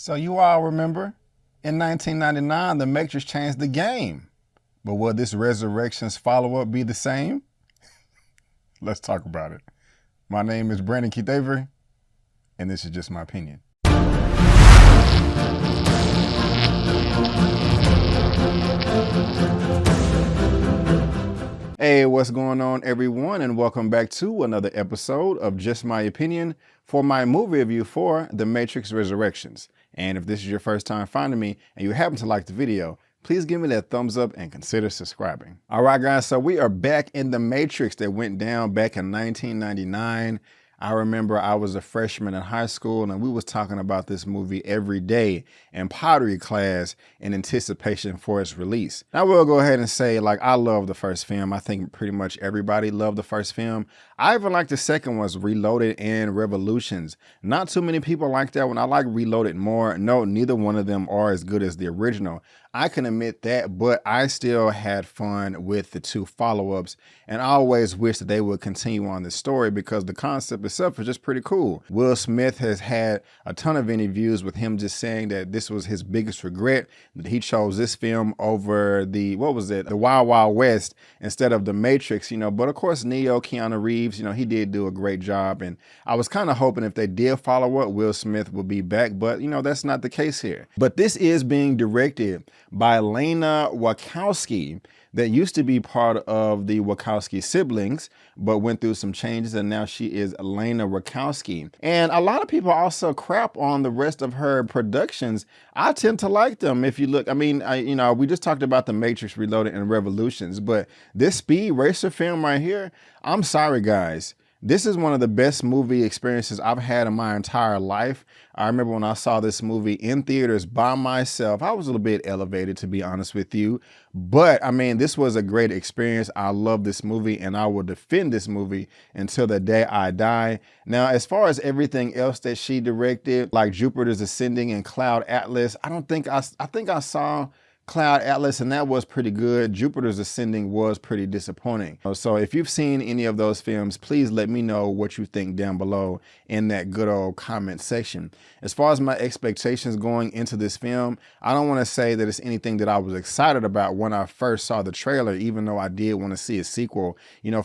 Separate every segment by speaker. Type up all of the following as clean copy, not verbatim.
Speaker 1: So you all remember, in 1999, The Matrix changed the game. But will this Resurrections follow-up be the same? Let's talk about it. My name is Brandon Keith Avery, and this is just my opinion. Hey, what's going on, everyone, and welcome back to another episode of Just My Opinion for my movie review for The Matrix Resurrections. And if this is your first time finding me and you happen to like the video, please give me that thumbs up and consider subscribing. All right, guys, so we are back in The Matrix that went down back in 1999. I remember I was a freshman in high school and we was talking about this movie every day in pottery class in anticipation for its release. I will go ahead and say, like, I love the first film. I think pretty much everybody loved the first film. I even like the second ones, Reloaded and Revolutions. Not too many people like that one. I like Reloaded more. No, neither one of them are as good as the original. I can admit that, but I still had fun with the two follow-ups, and I always wish that they would continue on this story because the concept itself is just pretty cool. Will Smith has had a ton of interviews with him just saying that this was his biggest regret, that he chose this film over the Wild Wild West instead of The Matrix, but of course Neo, Keanu Reeves, he did do a great job, and I was kind of hoping if they did follow up, Will Smith would be back, but that's not the case here. But this is being directed by Lana Wachowski, that used to be part of the Wachowski siblings, but went through some changes, and now she is Lana Wachowski. And a lot of people also crap on the rest of her productions. I tend to like them. If you look, we just talked about The Matrix Reloaded and Revolutions, but this Speed Racer film right here, I'm sorry, guys. This is one of the best movie experiences I've had in my entire life. I remember when I saw this movie in theaters by myself, I was a little bit elevated, to be honest with you. But this was a great experience. I love this movie and I will defend this movie until the day I die. Now, as far as everything else that she directed, like Jupiter's Ascending and Cloud Atlas, I think I saw Cloud Atlas, and that was pretty good. Jupiter's Ascending was pretty disappointing. So if you've seen any of those films, please let me know what you think down below in that good old comment section. As far as my expectations going into this film, I don't want to say that it's anything that I was excited about when I first saw the trailer, even though I did want to see a sequel,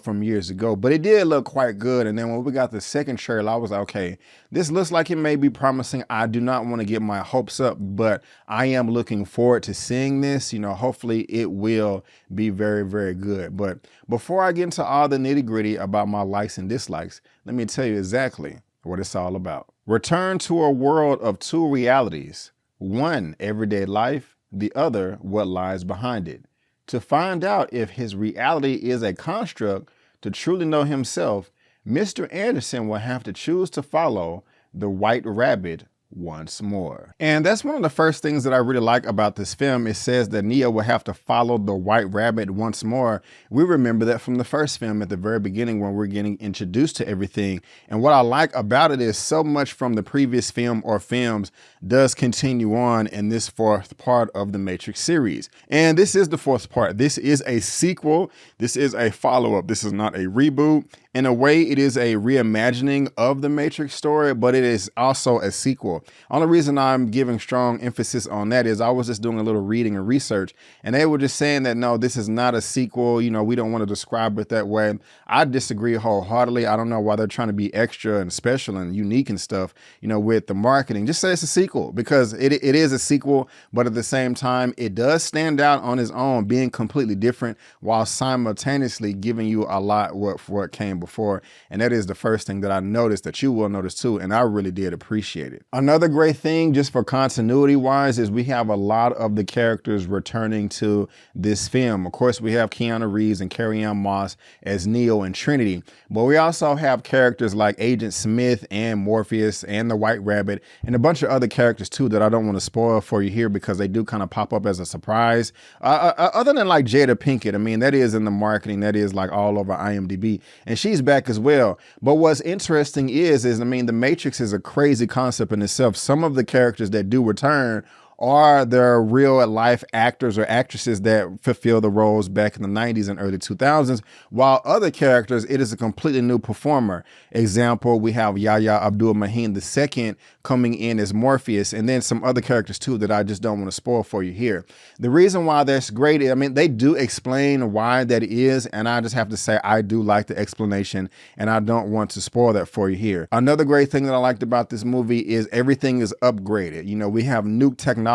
Speaker 1: from years ago, but it did look quite good. And then when we got the second trailer, I was like, okay, this looks like it may be promising. I do not want to get my hopes up, but I am looking forward to seeing this. Hopefully it will be very, very good. But before I get into all the nitty gritty about my likes and dislikes, let me tell you exactly what it's all about. Return to a world of two realities, one everyday life, the other what lies behind it. To find out if his reality is a construct, to truly know himself, Mr. Anderson will have to choose to follow the White Rabbit once more. And that's one of the first things that I really like about this film. It says that Neo will have to follow the White Rabbit once more. We remember that from the first film at the very beginning when we're getting introduced to everything. And what I like about it is so much from the previous film or films does continue on in this fourth part of the Matrix series. And this is the fourth part. This is a sequel. This is a follow-up. This is not a reboot. In a way, it is a reimagining of the Matrix story, but it is also a sequel. Only reason I'm giving strong emphasis on that is I was just doing a little reading and research, and they were just saying that, no, this is not a sequel. We don't want to describe it that way. I disagree wholeheartedly. I don't know why they're trying to be extra and special and unique and stuff, with the marketing. Just say it's a sequel because it is a sequel, but at the same time, it does stand out on its own, being completely different while simultaneously giving you a lot for what came before. And that is the first thing that I noticed, that you will notice too, and I really did appreciate it. Another great thing, just for continuity wise, is we have a lot of the characters returning to this film. Of course, we have Keanu Reeves and Carrie-Anne Moss as Neo and Trinity, but we also have characters like Agent Smith and Morpheus and the White Rabbit and a bunch of other characters too that I don't want to spoil for you here because they do kind of pop up as a surprise. Other than like Jada Pinkett, that is in the marketing, that is like all over IMDb, and she's back as well. But what's interesting is the Matrix is a crazy concept in itself. Some of the characters that do return are the real life actors or actresses that fulfill the roles back in the 90s and early 2000s, while other characters, it is a completely new performer. Example, we have Yahya Abdul-Mateen II coming in as Morpheus, and then some other characters too that I just don't want to spoil for you here. The reason why that's great, I mean, they do explain why that is, and I just have to say I do like the explanation, and I don't want to spoil that for you here. Another great thing that I liked about this movie is everything is upgraded. You know, we have new technology.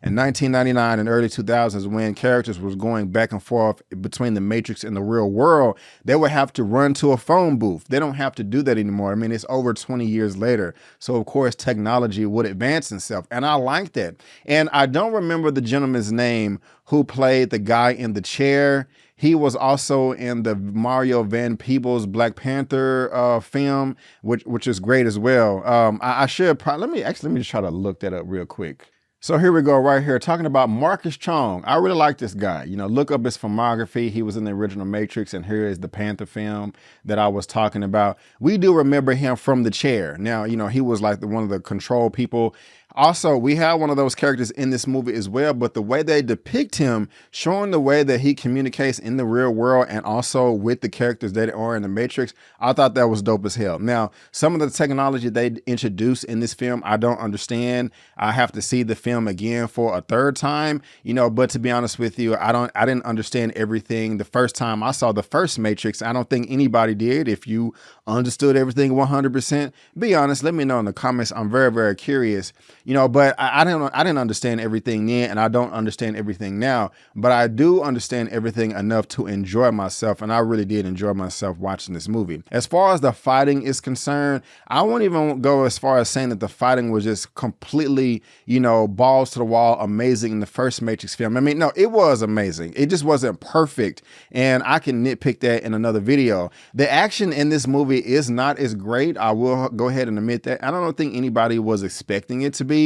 Speaker 1: In 1999 and early 2000s, when characters was going back and forth between the Matrix and the real world, they would have to run to a phone booth. They don't have to do that anymore. I mean, it's over 20 years later. So of course, technology would advance itself. And I like that. And I don't remember the gentleman's name who played the guy in the chair. He was also in the Mario Van Peebles Black Panther film, which is great as well. I should probably, let me just try to look that up real quick. So here we go right here, talking about Marcus Chong. I really like this guy. You know, look up his filmography. He was in the original Matrix, and here is the Panther film that I was talking about. We do remember him from The Chair. Now, you know, he was like one of the control people. Also, we have one of those characters in this movie as well, but the way they depict him, showing the way that he communicates in the real world and also with the characters that are in the Matrix, I thought that was dope as hell. Now, some of the technology they introduced in this film, I don't understand. I have to see the film again for a third time, you know, but to be honest with you, I didn't understand everything the first time I saw the first Matrix. I don't think anybody did. If you understood everything 100%, be honest, let me know in the comments. I'm very, very curious. You know, but I didn't understand everything then, and I don't understand everything now, but I do understand everything enough to enjoy myself, and I really did enjoy myself watching this movie. As far as the fighting is concerned, I won't even go as far as saying that the fighting was just completely, you know, balls to the wall, amazing in the first Matrix film. I mean, no, it was amazing. It just wasn't perfect, and I can nitpick that in another video. The action in this movie is not as great. I will go ahead and admit that. I don't think anybody was expecting it to be,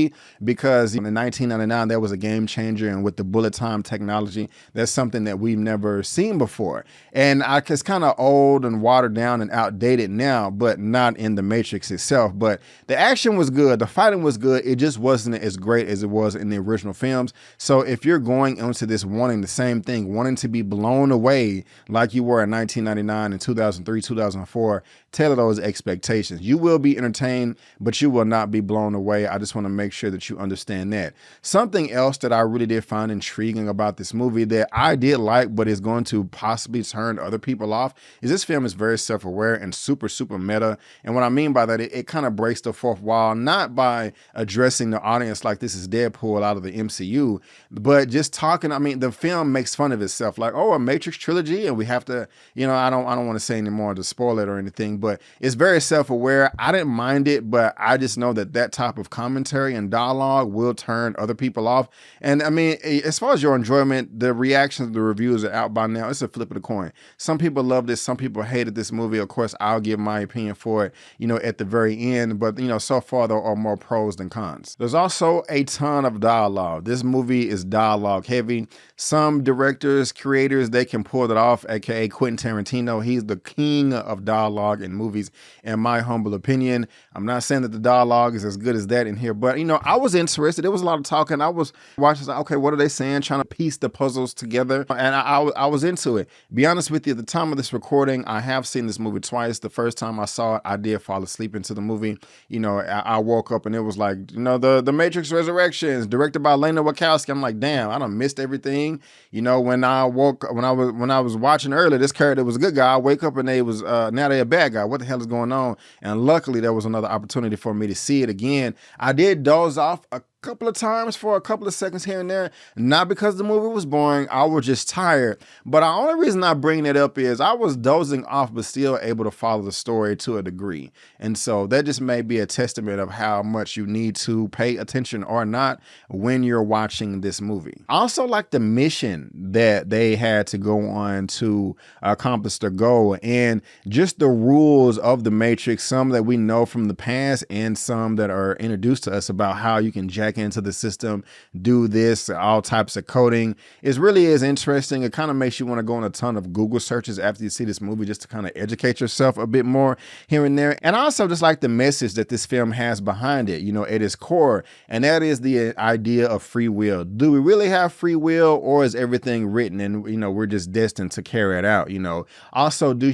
Speaker 1: because in 1999 that was a game changer, and with the bullet time technology, that's something that we've never seen before. And it's kind of old and watered down and outdated now, but not in the Matrix itself. But the action was good, the fighting was good, it just wasn't as great as it was in the original films. So if you're going into this wanting the same thing, wanting to be blown away like you were in 1999 and 2003, 2004, tailor those expectations. You will be entertained, but you will not be blown away. I just want to make sure that you understand that. Something else that I really did find intriguing about this movie that I did like, but is going to possibly turn other people off, is this film is very self-aware and super, super meta. And what I mean by that, it kind of breaks the fourth wall, not by addressing the audience like this is Deadpool out of the MCU, but just talking. I mean, the film makes fun of itself, like, oh, a Matrix trilogy, and we have to, you know, I don't want to say anymore to spoil it or anything, but it's very self-aware. I didn't mind it, but I just know that that type of commentary and dialogue will turn other people off. And I mean, as far as your enjoyment, the reactions, the reviews are out by now. It's a flip of the coin. Some people love this, some people hated this movie. Of course, I'll give my opinion for it, you know, at the very end, but you know, so far there are more pros than cons. There's also a ton of dialogue. This movie is dialogue heavy. Some directors, creators, they can pull that off, aka Quentin Tarantino. He's the king of dialogue in movies, in my humble opinion. I'm not saying that the dialogue is as good as that in here, but you know, I was interested. There was a lot of talking. I was watching, like, okay, what are they saying? Trying to piece the puzzles together, and I was into it. Be honest with you, at the time of this recording, I have seen this movie twice. The first time I saw it, I did fall asleep into the movie. You know, I woke up and it was like, you know, the Matrix Resurrections, directed by Lena Wachowski. I'm like, damn, I done missed everything. You know, when I was watching earlier, this character was a good guy. I wake up and they was now they're a bad guy. What the hell is going on? And luckily, there was another opportunity for me to see it again. I did doze off a couple of times for a couple of seconds here and there, not because the movie was boring, I was just tired. But the only reason I bring it up is I was dozing off but still able to follow the story to a degree. And so that just may be a testament of how much you need to pay attention or not when you're watching this movie. I also like the mission that they had to go on to accomplish their goal, and just the rules of the Matrix, some that we know from the past and some that are introduced to us about how you can jack back into the system, do this, all types of coding. It really is interesting. It kind of makes you want to go on a ton of Google searches after you see this movie just to kind of educate yourself a bit more here and there. And I also just like the message that this film has behind it, you know, at its core, and that is the idea of free will. Do we really have free will, or is everything written and, you know, we're just destined to carry it out? You know, also, do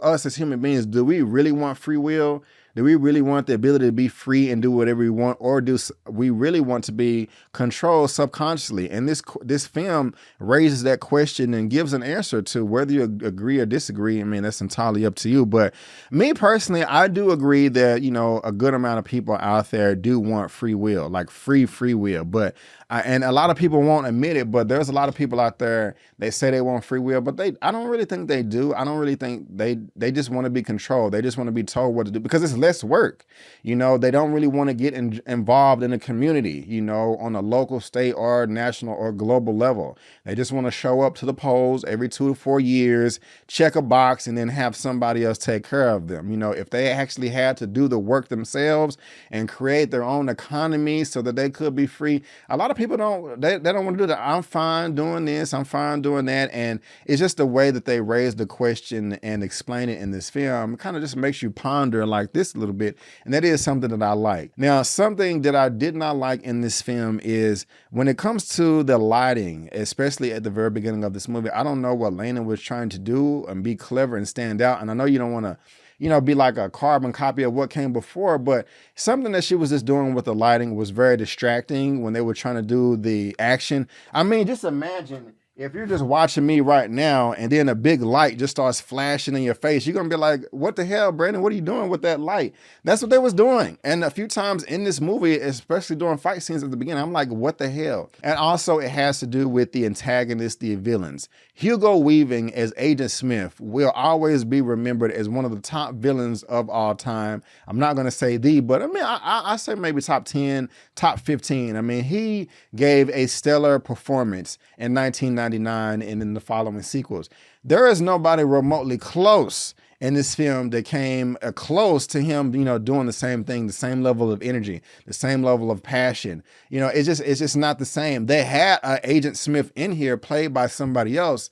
Speaker 1: us as human beings, do we really want free will? Do we really want the ability to be free and do whatever we want, or do we really want to be controlled subconsciously? And this film raises that question and gives an answer to whether you agree or disagree. I mean, that's entirely up to you. But me personally, I do agree that, you know, a good amount of people out there do want free will, like free will. But and a lot of people won't admit it, but there's a lot of people out there, they say they want free will, but I don't really think they do. I don't really think they just want to be controlled. They just want to be told what to do because it's less work. You know, they don't really want to get involved in the community, you know, on a local, state, or national or global level. They just want to show up to the polls every 2 to 4 years, check a box, and then have somebody else take care of them. You know, if they actually had to do the work themselves and create their own economy so that they could be free, a lot of people don't want to do that. I'm fine doing this, I'm fine doing that. And it's just the way that they raise the question and explain it in this film. It kind of just makes you ponder like this a little bit. And that is something that I like. Now, something that I did not like in this film is when it comes to the lighting, especially at the very beginning of this movie. I don't know what Lena was trying to do and be clever and stand out. And I know you don't want to, you know, be like a carbon copy of what came before, but something that she was just doing with the lighting was very distracting when they were trying to do the action. I mean, just imagine if you're just watching me right now and then a big light just starts flashing in your face, you're going to be like, what the hell, Brandon? What are you doing with that light? That's what they was doing. And a few times in this movie, especially during fight scenes at the beginning, I'm like, what the hell? And also it has to do with the antagonists, the villains. Hugo Weaving as Agent Smith will always be remembered as one of the top villains of all time. I'm not going to say but I mean, I say maybe top 10, top 15. I mean, he gave a stellar performance in 1999 and in the following sequels. There is nobody remotely close in this film that came close to him, you know, doing the same thing, the same level of energy, the same level of passion. You know, it's just not the same. They had Agent Smith in here played by somebody else,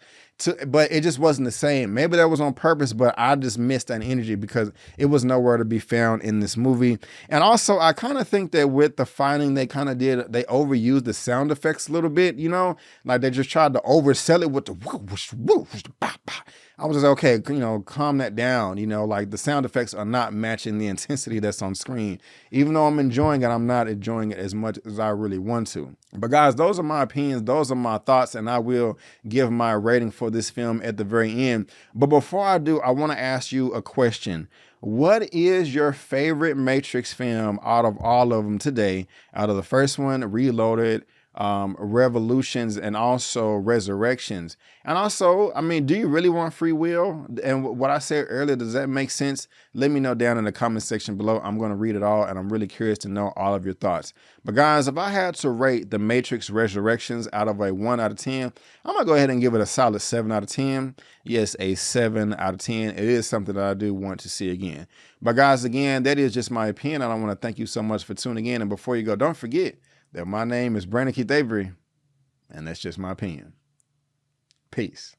Speaker 1: but it just wasn't the same. Maybe that was on purpose, but I just missed that energy because it was nowhere to be found in this movie. And also, I kind of think that with the fighting, they overused the sound effects a little bit, you know, like they just tried to oversell it with the whoosh, whoosh, bah, bah. I was just, okay, you know, calm that down. You know, like the sound effects are not matching the intensity that's on screen. Even though I'm enjoying it, I'm not enjoying it as much as I really want to. But guys, those are my opinions. Those are my thoughts. And I will give my rating for this film at the very end. But before I do, I want to ask you a question. What is your favorite Matrix film out of all of them today? Out of the first one, Reloaded, Revolutions, and also Resurrections? And also, I mean, do you really want free will? And what I said earlier, does that make sense? Let me know down in the comment section below. I'm going to read it all, and I'm really curious to know all of your thoughts. But guys, if I had to rate The Matrix Resurrections out of a 1 out of 10, I'm going to go ahead and give it a solid 7 out of 10. Yes, a 7 out of 10. It is something that I do want to see again. But guys, again, that is just my opinion. And I want to thank you so much for tuning in. And before you go, don't forget that my name is Brandon Keith Avery, and that's just my opinion. Peace.